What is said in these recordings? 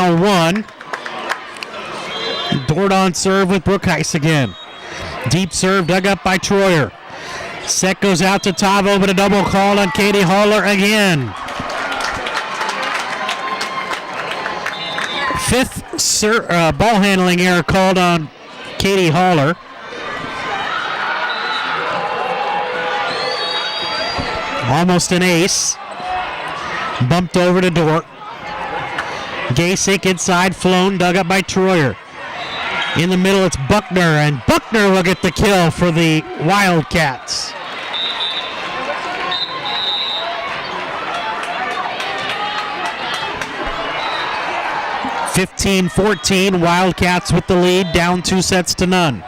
now 1. Dort on serve with Brookheist again. Deep serve dug up by Troyer. Set goes out to Tavo, but a double call on Katie Haller again. 5th ball handling error called on Katie Haller. Almost an ace. Bumped over to Dort. Gasek inside, flown, dug up by Troyer. In the middle, it's Buckner, and Buckner will get the kill for the Wildcats. (15-14), Wildcats with the lead, down 2-0.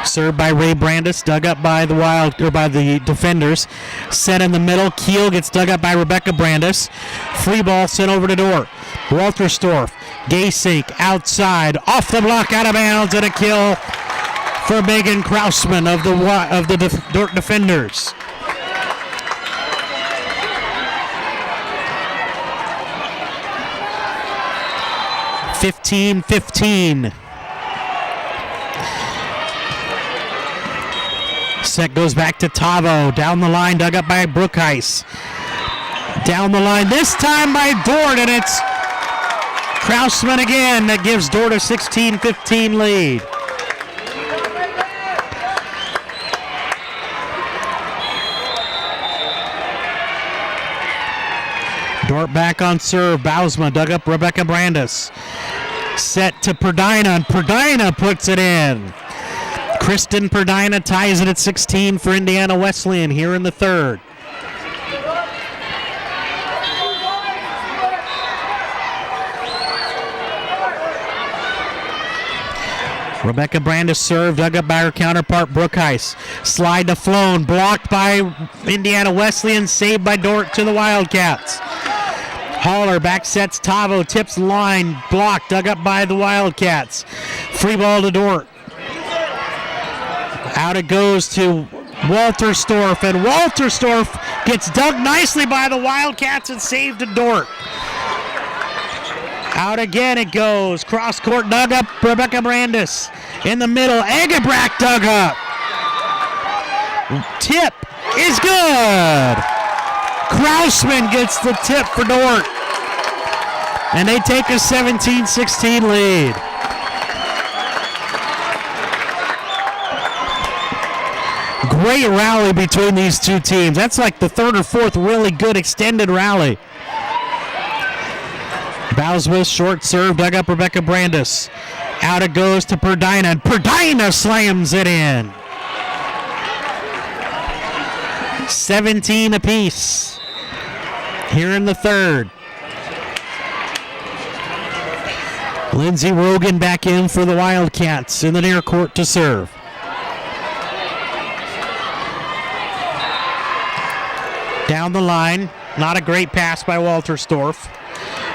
Served by Ray Brandis, dug up by the defenders. Set in the middle, Keel gets dug up by Rebecca Brandis. Free ball sent over to Dort. Walterstorff, Gasek outside, off the block, out of bounds, and a kill for Megan Krausman of the Dort defenders. (15-15). Set goes back to Tavo. Down the line, dug up by Brookheist. Down the line, this time by Dort, and it's Krausman again that gives Dort a 16-15 lead. Dort back on serve. Bausma dug up Rebecca Brandis. Set to Perdina, and Perdina puts it in. Kristen Perdina ties it at 16 for Indiana Wesleyan here in the third. Rebecca Brandis serve, dug up by her counterpart Brookheist. Slide to Flown, blocked by Indiana Wesleyan, saved by Dort to the Wildcats. Haller back sets Tavo, tips line, blocked, dug up by the Wildcats. Free ball to Dort. Out it goes to Walterstorff, and Walterstorff gets dug nicely by the Wildcats and saved to Dort. Out again it goes. Cross court dug up. Rebecca Brandis in the middle. Egebracht dug up. Tip is good. Krausman gets the tip for Dort. And they take a 17-16 lead. Great rally between these two teams. That's like the third or fourth really good extended rally. Bausma short serve, dug up Rebecca Brandis. Out it goes to Perdina, and Perdina slams it in. 17 apiece here in the third. Lindsay Rogan back in for the Wildcats in the near court to serve. Down the line, not a great pass by Walterstorff.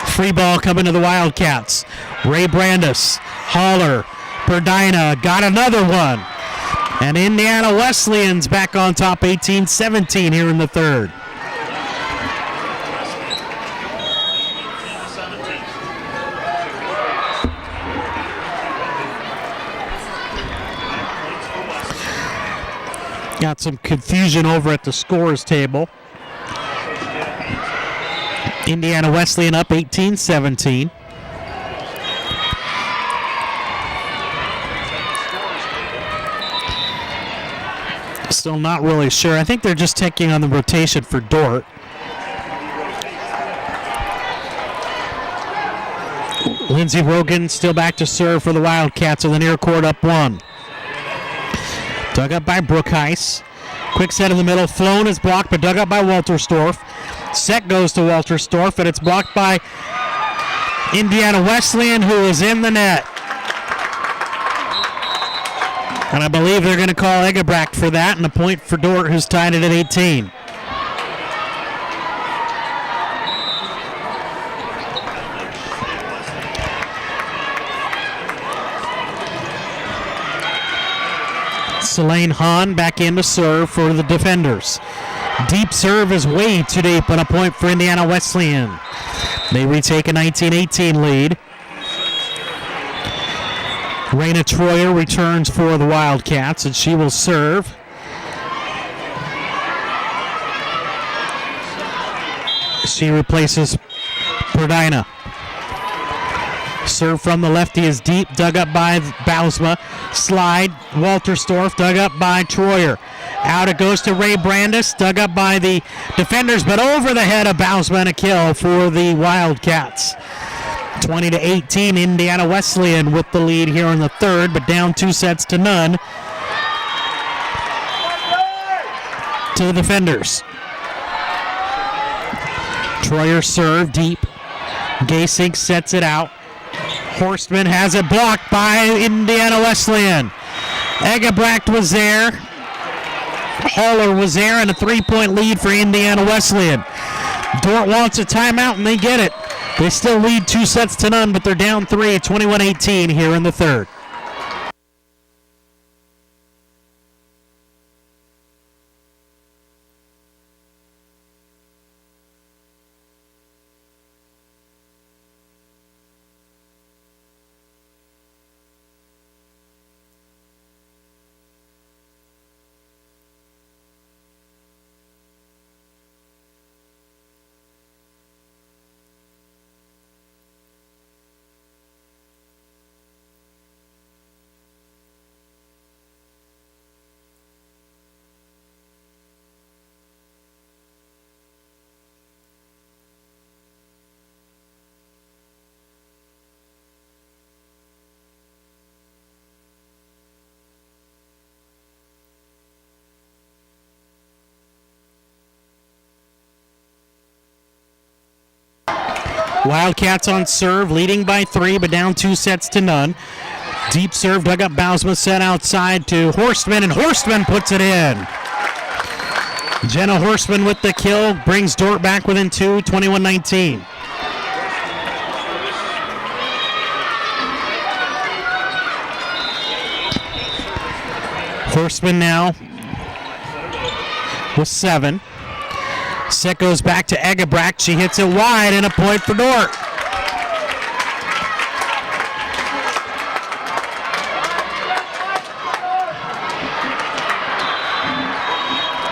Free ball coming to the Wildcats. Ray Brandis, Haller, Perdina got another one. And Indiana Wesleyan's back on top 18-17 here in the third. Got some confusion over at the scores table. Indiana Wesleyan up 18-17. Still not really sure. I think they're just taking on the rotation for Dort. Lindsay Rogan still back to serve for the Wildcats in the near court, up 1. Dug up by Brookheist. Quick set in the middle. Flown is blocked, but dug up by Walterstorff. Set goes to Walterstorff, and it's blocked by Indiana Wesleyan, who is in the net. And I believe they're going to call Egebracht for that, and a point for Dort, who's tied it at 18. Selene Hahn back in to serve for the defenders. Deep serve is way too deep, and a point for Indiana Wesleyan. They retake a 19-18 lead. Raina Troyer returns for the Wildcats, and she will serve. She replaces Perdina. Serve from the lefty is deep, dug up by Bausma. Slide, Walterstorff, dug up by Troyer. Out it goes to Ray Brandis, dug up by the defenders, but over the head of Bausma, and a kill for the Wildcats. 20-18, Indiana Wesleyan with the lead here in the third, but down 2-0 to the defenders. Troyer serve deep. Gasink sets it out. Horstman has it blocked by Indiana Wesleyan. Egebrecht was there. Haller was there, and a 3-point lead for Indiana Wesleyan. Dort wants a timeout, and they get it. They still lead 2-0, but they're down 3, 21-18 here in the third. Wildcats on serve, leading by 3, but down 2-0. Deep serve, dug up Bausma, set outside to Horstman, and Horstman puts it in. Jenna Horstman with the kill, brings Dort back within 2, 21-19. Horstman now with 7. Set goes back to Egebrecht. She hits it wide, and a point for Dort.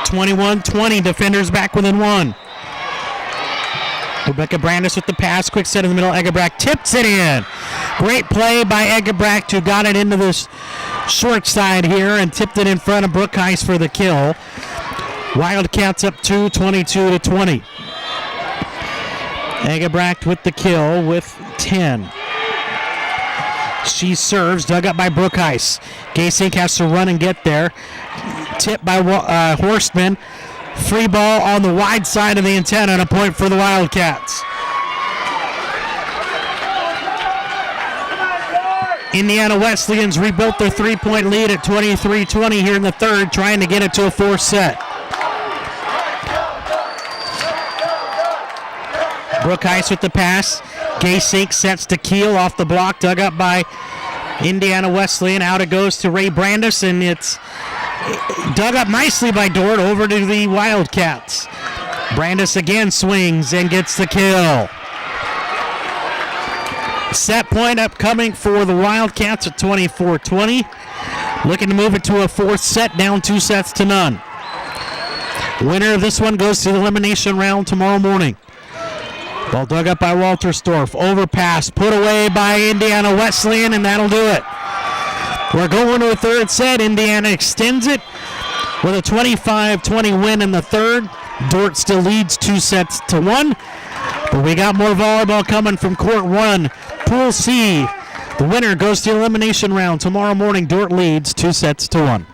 (21-20), defenders back within 1. Rebecca Brandis with the pass, quick set in the middle. Egebrecht tips it in. Great play by Egebrecht, who got it into the short side here and tipped it in front of Brookheist for the kill. Wildcats up 2, 22-20. Egebrecht with the kill with 10. She serves, dug up by Brookheist. Gasink has to run and get there. Tipped by Horstman. Free ball on the wide side of the antenna, and a point for the Wildcats. Indiana Wesleyans rebuilt their 3-point lead at 23-20 here in the third, trying to get it to a 4th set. Brookheist with the pass. Gasink sets to Keel off the block, dug up by Indiana Wesleyan. Out it goes to Ray Brandis, and it's dug up nicely by Dort over to the Wildcats. Brandis again swings and gets the kill. Set point upcoming for the Wildcats at 24-20. Looking to move it to a 4th set, down 2-0. Winner of this one goes to the elimination round tomorrow morning. Ball dug up by Walterstorff. Overpass put away by Indiana Wesleyan, and that'll do it. We're going to a 3rd set. Indiana extends it with a 25-20 win in the third. Dort still leads 2-1. But we got more volleyball coming from Court 1, Pool C. The winner goes to the elimination round tomorrow morning. Dort leads 2-1.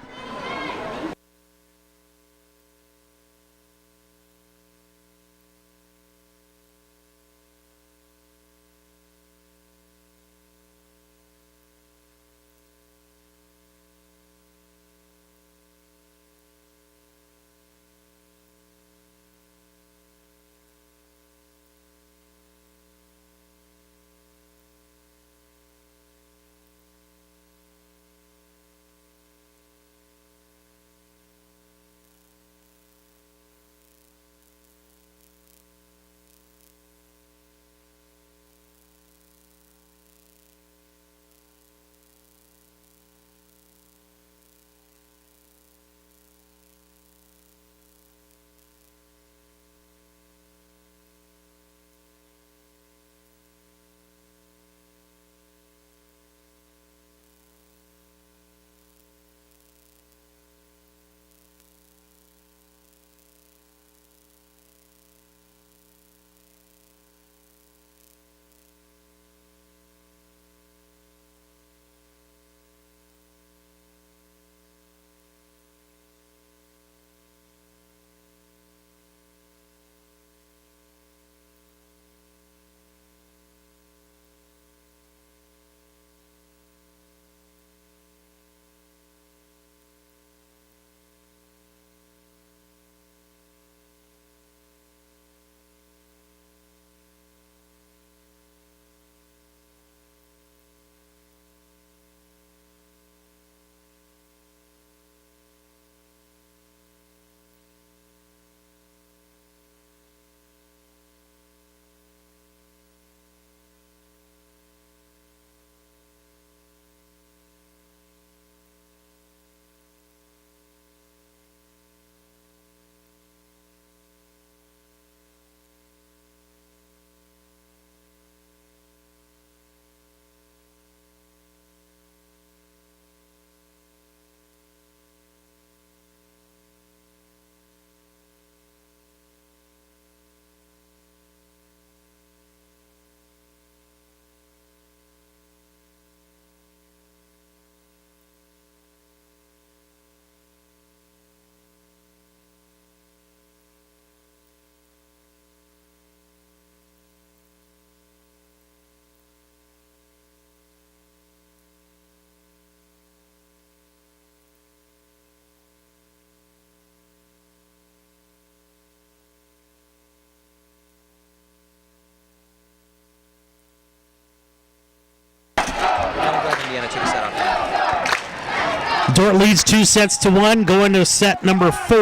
Dordt leads 2-1, going to set number 4.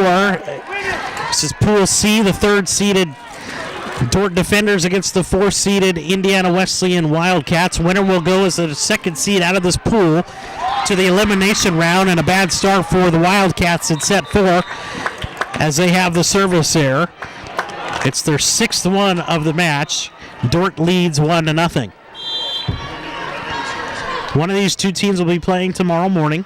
This is Pool C, the third-seeded Dordt Defenders against the fourth-seeded Indiana Wesleyan Wildcats. Winner will go as the second seed out of this pool to the elimination round, and a bad start for the Wildcats in set 4 as they have the service error. It's their 6th one of the match. Dordt leads 1-0. One of these two teams will be playing tomorrow morning.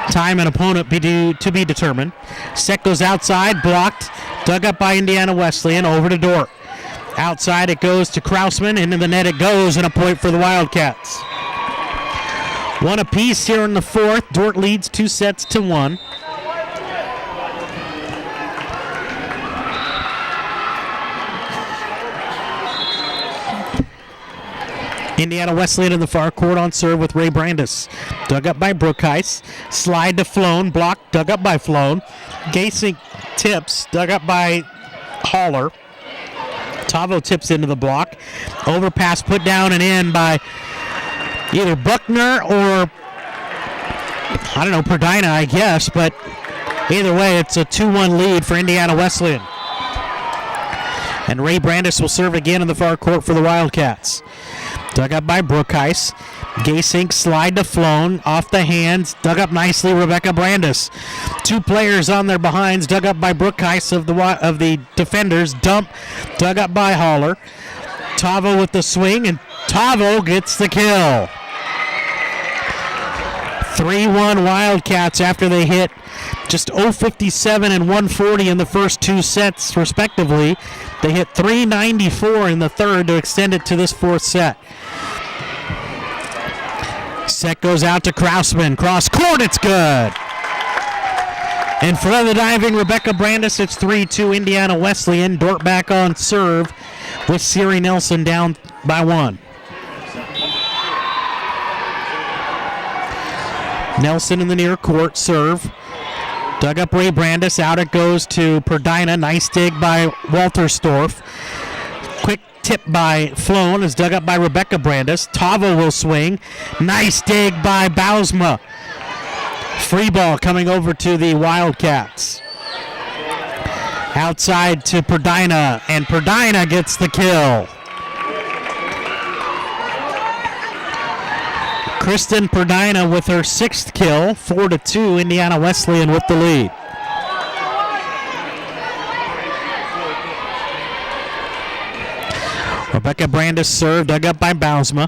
Time and opponent to be determined. Set goes outside, blocked, dug up by Indiana Wesleyan, over to Dordt. Outside it goes to Krausman, into the net it goes, and a point for the Wildcats. One apiece here in the fourth. Dordt leads 2-1. Indiana Wesleyan in the far court on serve with Ray Brandis. Dug up by Brookheis. Slide to Floan. Blocked. Dug up by Floan. Gasink tips. Dug up by Haller. Tavo tips into the block. Overpass put down and in by either Buckner or, I don't know, Perdina, I guess. But either way, it's a 2-1 lead for Indiana Wesleyan. And Ray Brandis will serve again in the far court for the Wildcats. Dug up by Brookheis. Gasink slide to Floan. Off the hands. Dug up nicely, Rebecca Brandis. Two players on their behinds. Dug up by Brookheis of the Defenders. Dump. Dug up by Haller. Tavo with the swing, and Tavo gets the kill. 3-1 Wildcats after they hit just 057 and 140 in the first two sets, respectively. They hit 394 in the third to extend it to this fourth set. Set goes out to Krausman. Cross court, it's good. In front of the diving Rebecca Brandis, it's 3-2 Indiana Wesleyan. Dordt back on serve with Siri Nelson down by 1. Nelson in the near court serve. Dug up Ray Brandis. Out it goes to Perdina. Nice dig by Walterstorff. Quick tip by Floan is dug up by Rebecca Brandis. Tavo will swing. Nice dig by Bausma. Free ball coming over to the Wildcats. Outside to Perdina, and Perdina gets the kill. Kristen Perdina with her 6th kill, 4-2, Indiana Wesleyan with the lead. Rebecca Brandis served, dug up by Bausma.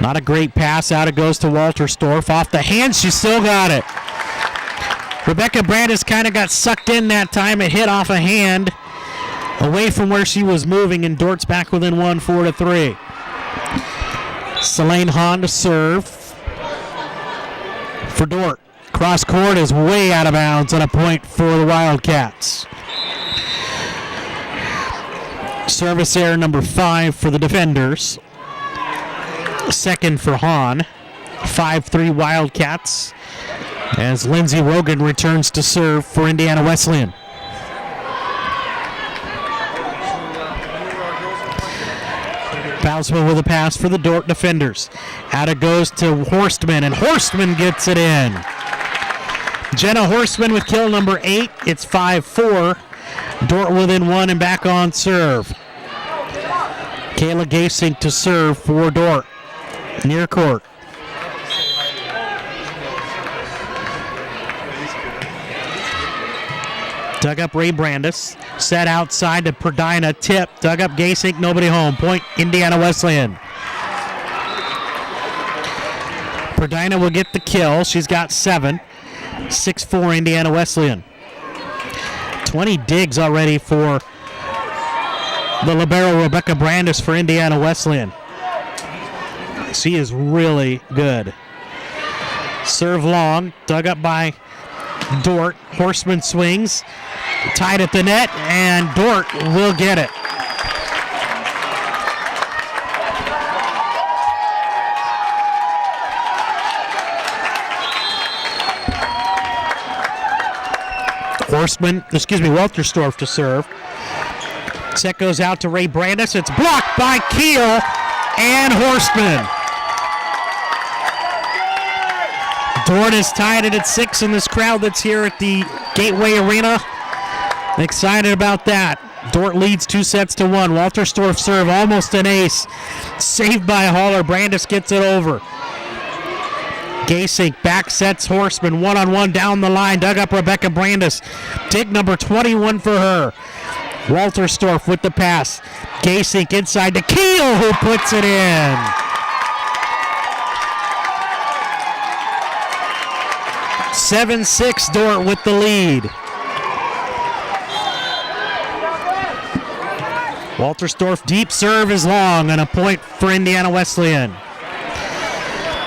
Not a great pass, out it goes to Walterstorff. Off the hand, she still got it. Rebecca Brandis kind of got sucked in that time. It hit off a hand away from where she was moving, and Dordt's back within 1, 4-3. Selene Hahn to serve for Dordt. Cross court is way out of bounds, and a point for the Wildcats. Service error number 5 for the Defenders. Second for Hahn. 5-3 Wildcats as Lindsey Rogan returns to serve for Indiana Wesleyan. Bausma with a pass for the Dordt Defenders. Out it goes to Horstman, and Horstman gets it in. Jenna Horstman with kill number 8. It's 5-4. Dordt within 1 and back on serve. Kayla Gasink to serve for Dordt. Near court. Dug up Ray Brandis. Set outside to Perdina. Tip. Dug up Gasink. Nobody home. Point Indiana Wesleyan. Perdina will get the kill. She's got 7. 6-4 Indiana Wesleyan. 20 digs already for the libero Rebecca Brandis for Indiana Wesleyan. She is really good. Serve long. Dug up by Dordt. Horstman swings. Tied at the net, and Dordt will get it. Walterstorff to serve. Set goes out to Ray Brandis. It's blocked by Keel and Horstman. Dort has tied it at 6 in this crowd that's here at the Gateway Arena. Excited about that. Dort leads 2-1. Walterstorff serve, almost an ace. Saved by Haller. Brandis gets it over. Gasink back sets Horstman one-on-one down the line. Dug up Rebecca Brandis. Dig number 21 for her. Walterstorff with the pass. Gasink inside to Keel, who puts it in. 7-6, Dort with the lead. Walterstorff deep serve is long and a point for Indiana Wesleyan.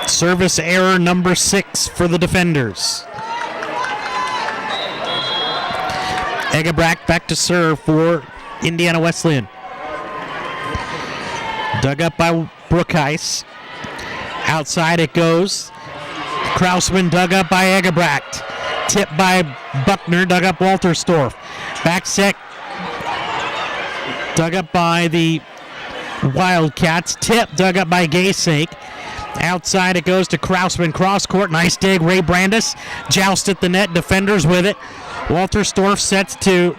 Service error number 6 for the defenders. Egebracht back to serve for Indiana Wesleyan. Dug up by Brookheis. Outside it goes. Krausman dug up by Egebracht. Tipped by Buckner, dug up Walterstorff. Back set. Dug up by the Wildcats. Tip dug up by Gasink. Outside it goes to Krausman. Cross court. Nice dig. Ray Brandis. Joust at the net. Defenders with it. Walterstorff sets to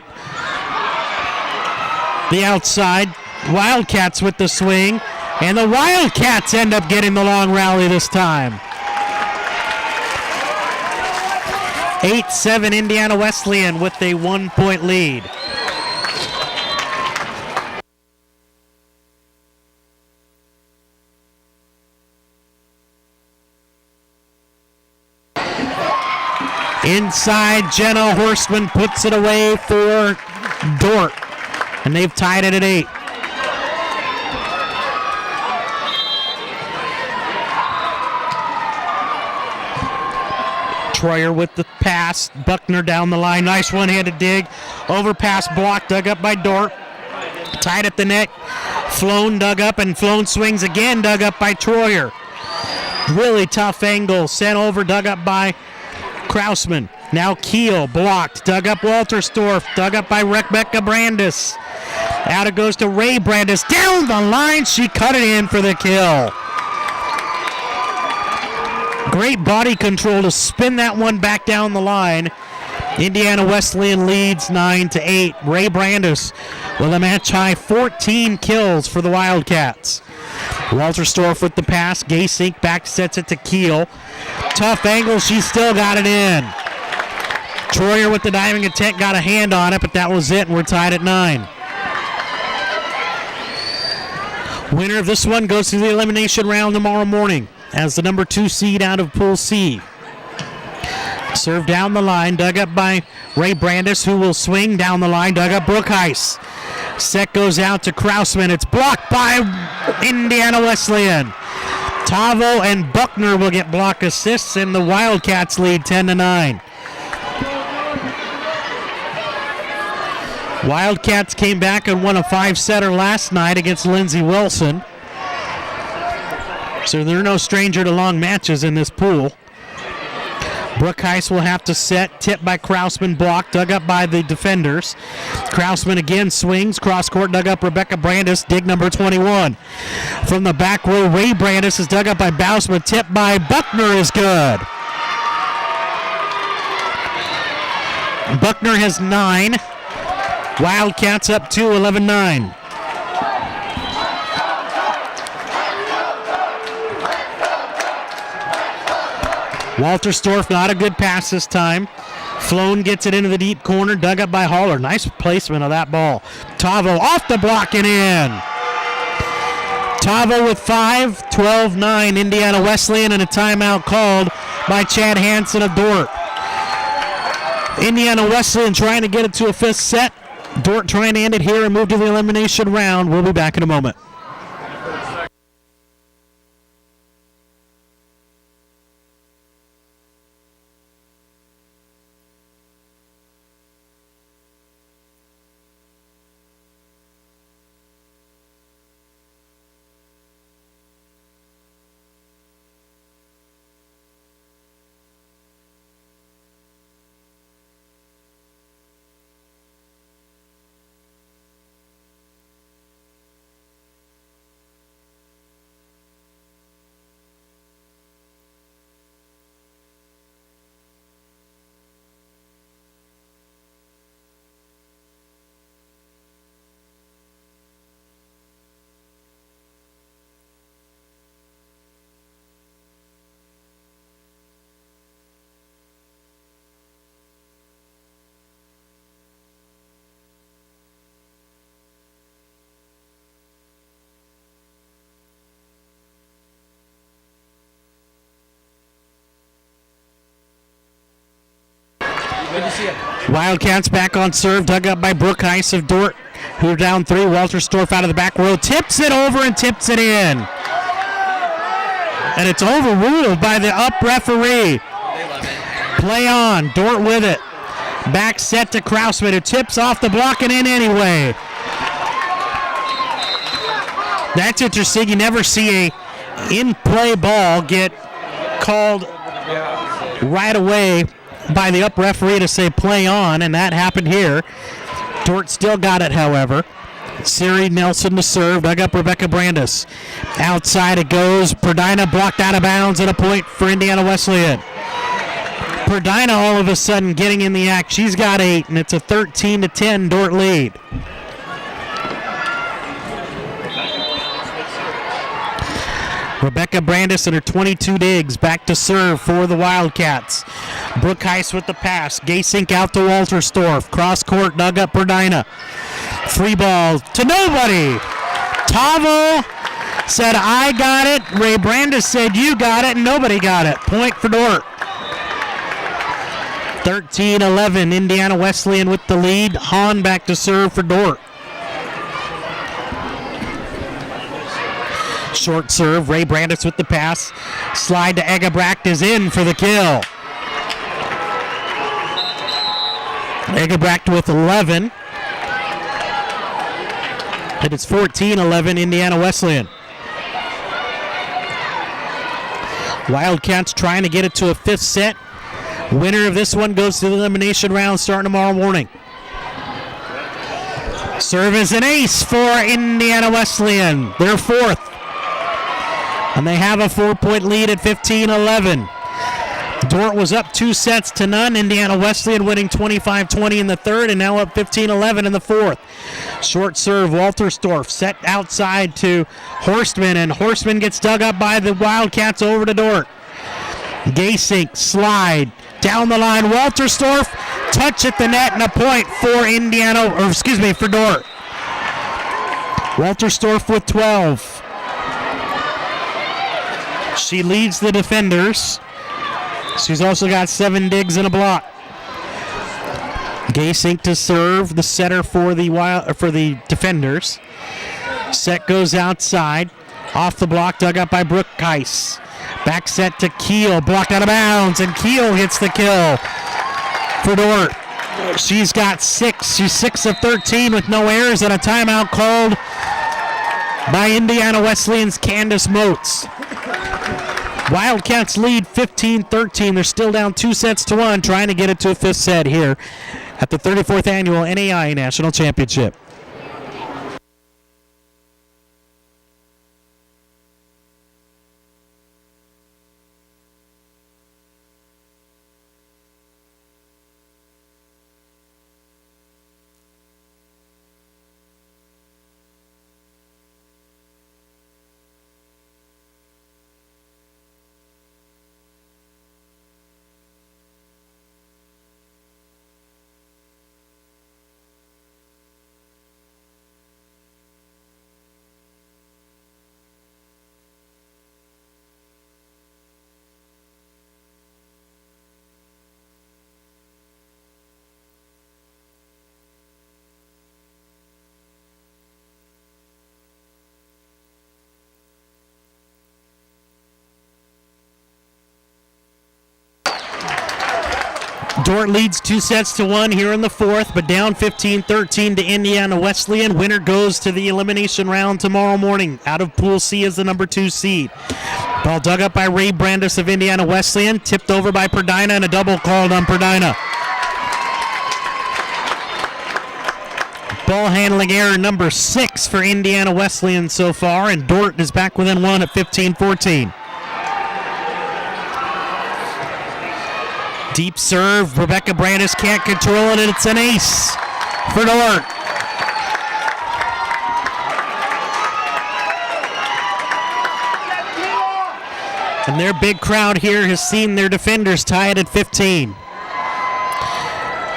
the outside. Wildcats with the swing. And the Wildcats end up getting the long rally this time. 8-7 Indiana Wesleyan with a 1-point lead. Inside, Jenna Horstman puts it away for Dort. And they've tied it at 8. Troyer with the pass. Buckner down the line. Nice one-handed dig. Overpass block dug up by Dort. Tied at the net. Floan dug up, and Floan swings again, dug up by Troyer. Really tough angle. Sent over, dug up by Krausman. Now Keel blocked. Dug up Walterstorff. Dug up by Rebecca Brandis. Out it goes to Ray Brandis. Down the line. She cut it in for the kill. Great body control to spin that one back down the line. Indiana Wesleyan leads 9-8. Ray Brandis with a match-high 14 kills for the Wildcats. Walterstorff with the pass. Gasink back sets it to Keel. Tough angle. She still got it in. Troyer with the diving attempt got a hand on it, but that was it, and we're tied at 9. Winner of this one goes to the elimination round tomorrow morning as the number 2 seed out of Pool C. Serve down the line, dug up by Ray Brandis, who will swing down the line, dug up Brookheis. Set goes out to Krausman. It's blocked by Indiana Wesleyan. Tavo and Buckner will get block assists, and the Wildcats lead 10-9. Wildcats came back and won a 5-setter last night against Lindsey Wilson. So they're no stranger to long matches in this pool. Brookheis will have to set. Tipped by Krausman, blocked, dug up by the defenders. Krausman again swings. Cross court, dug up Rebecca Brandis. Dig number 21. From the back row, Ray Brandis is dug up by Bausman. Tipped by Buckner is good. Buckner has 9. Wildcats up 2, 11-9. Walterstorff, not a good pass this time. Floan gets it into the deep corner, dug up by Haller. Nice placement of that ball. Tavo off the block and in. Tavo with 5, 12-9. Indiana Wesleyan, and a timeout called by Chad Hansen of Dort. Indiana Wesleyan trying to get it to a 5th set. Dort trying to end it here and move to the elimination round. We'll be back in a moment. Wildcats back on serve, dug up by Brooke Heiss of Dordt, who are down 3. Walterstorff out of the back row, tips it over and tips it in. And it's overruled by the up referee. Play on, Dordt with it. Back set to Krausman, who tips off the block and in anyway. That's interesting. You never see a in-play ball get called right away by the up referee to say play on, and that happened here. Dordt still got it, however. Siri Nelson to serve, dug up Rebecca Brandis. Outside it goes. Perdina blocked out of bounds and a point for Indiana Wesleyan. Perdina all of a sudden getting in the act. She's got 8, and it's a 13-10 Dordt lead. Rebecca Brandis and her 22 digs back to serve for the Wildcats. Brooke Heiss with the pass. Gasink out to Walterstorff. Cross court, dug up Perdina. Free ball to nobody. Tavo said, I got it. Ray Brandis said, you got it. And nobody got it. Point for Dordt. 13-11. Indiana Wesleyan with the lead. Hahn back to serve for Dordt. Short serve. Ray Brandis with the pass. Slide to Egebracht is in for the kill. Egebracht with 11. And it's 14-11 Indiana Wesleyan. Wildcats trying to get it to a 5th set. Winner of this one goes to the elimination round starting tomorrow morning. Serve is an ace for Indiana Wesleyan. They're 4th. And they have a 4-point lead at 15-11. Dordt was up 2 sets to none. Indiana Wesleyan winning 25-20 in the 3rd and now up 15-11 in the 4th. Short serve, Walterstorff set outside to Horstman, and Horstman gets dug up by the Wildcats over to Dordt. Gasink slide down the line. Walterstorff touch at the net and a point for for Dordt. Walterstorff with 12. She leads the defenders. She's also got 7 digs and a block. Gasink to serve, the setter for the defenders. Set goes outside. Off the block, dug up by Brooke Heiss. Back set to Keel, blocked out of bounds, and Keel hits the kill for Dordt. She's got 6. She's 6 of 13 with no errors and a timeout called by Indiana Wesleyan's Candace Moats. Wildcats lead 15-13. They're still down 2 sets to 1, trying to get it to a 5th set here at the 34th Annual NAI National Championship. Dordt leads 2 sets to 1 here in the 4th, but down 15-13 to Indiana Wesleyan. Winner goes to the elimination round tomorrow morning. Out of Pool C is the number 2 seed. Ball dug up by Ray Brandis of Indiana Wesleyan, tipped over by Perdina, and a double called on Perdina. Ball handling error number 6 for Indiana Wesleyan so far, and Dordt is back within 1 at 15-14. Deep serve, Rebecca Brandis can't control it, and it's an ace for Dordt. And their big crowd here has seen their defenders tie it at 15.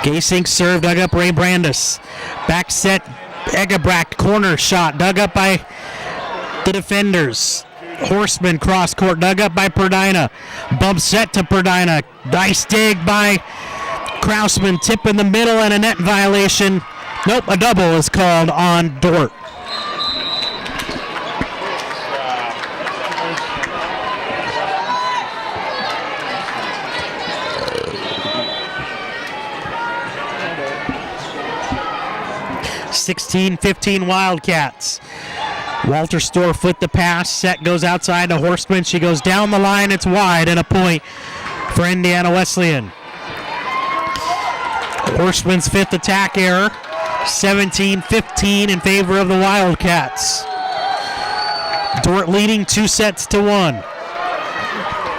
Gasink serve, dug up Ray Brandis. Back set, Egebracht, corner shot, dug up by the defenders. Horstman cross court, dug up by Perdina. Bump set to Perdina. Nice dig by Krausman tip in the middle and a net violation. Nope, a double is called on Dort. (16-15) Wildcats. Walterstorff with the pass. Set goes outside to Horstman. She goes down the line. It's wide and a point for Indiana Wesleyan. Horstman's fifth attack error. 17-15 in favor of the Wildcats. Dort leading 2-1.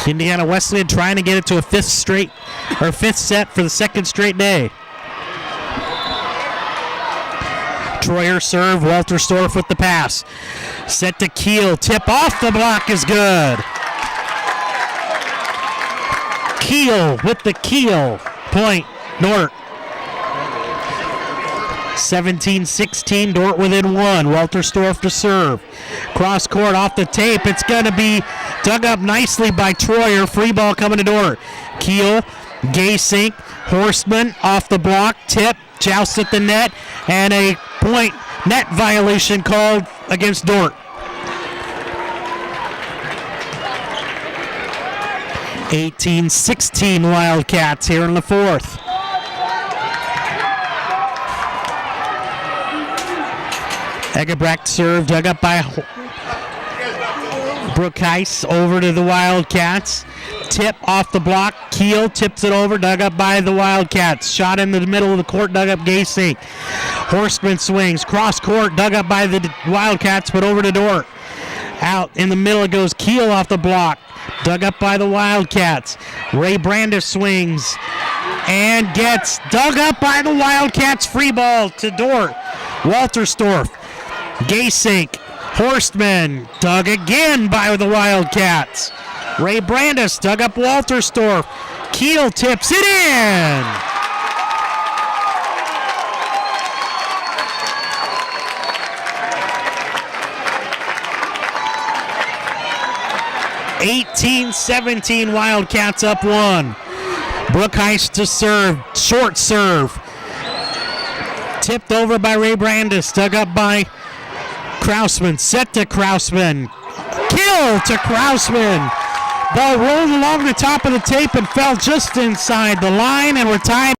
Indiana Wesleyan trying to get it to a fifth set for the second straight day. Troyer serve, Walterstorff with the pass. Set to Keel, tip off the block is good. Keel with the Keel. Point, Dort. 17-16, Dort within one. Walterstorff to serve. Cross court off the tape. It's going to be dug up nicely by Troyer. Free ball coming to Dort. Keel, Gaysink, Horstman off the block. Tip, joust at the net, and a point net violation called against Dort. 18-16 Wildcats here in the fourth. Egebrecht serve, dug up by Brookheis, over to the Wildcats. Tip off the block. Keel tips it over, dug up by the Wildcats. Shot in the middle of the court, dug up Gaysink. Horstman swings, cross court, dug up by the Wildcats, but over to Dort. Out in the middle it goes. Keel off the block, dug up by the Wildcats. Ray Brandis swings and gets dug up by the Wildcats. Free ball to Dort. Walterstorff, Gaysink, Horstman, dug again by the Wildcats. Ray Brandis dug up Walterstorff. Keel tips it in. (18-17) Wildcats up one. Brookheis to serve, short serve. Tipped over by Ray Brandis, dug up by Krausman. Set to Krausman. Kill to Krausman. Ball rolled along the top of the tape and fell just inside the line, and we're tied.